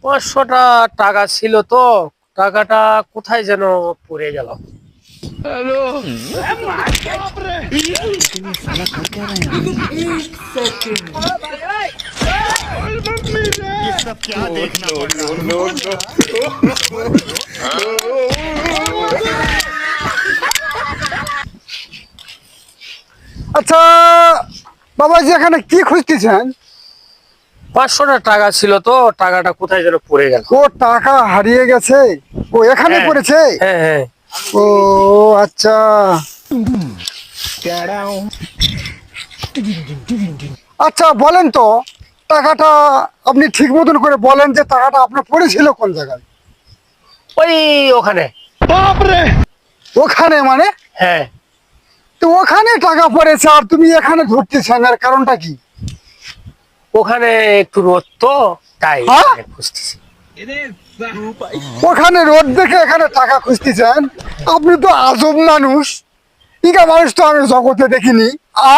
500টা টাকা ছিল তো, টাকাটা কোথায় যেন পড়ে গেল। আচ্ছা বাবাজি, এখানে কি খুঁজতেছেন? 500টা টাকা ছিল তো, টাকাটা কোথায় যেন পড়ে গেল। ও টাকা হারিয়ে গেছে? ও এখানে হ্যাঁ, পড়েছে? হ্যাঁ হ্যাঁ। ও আচ্ছা। আচ্ছা বলেন তো, টাকাটা আপনি ঠিক মতন করে বলেন যে টাকাটা আপনার পড়েছিল কোন জায়গায়? ওই ওখানে। ওখানে মানে? হ্যাঁ, তো ওখানে টাকা পড়েছে আর তুমি এখানে ধরতেছেন, এর কারণটা কি? ওখানে একটু রোদ তো, তাই হ্যাঁ? এখানে খুঁজতেছি। ওখানে রোদ দেখে এখানে টাকা খুঁজতেছেন? আপনি তো আজব মানুষ। ইকা মানুষ তো আমি জগতে দেখিনি। আ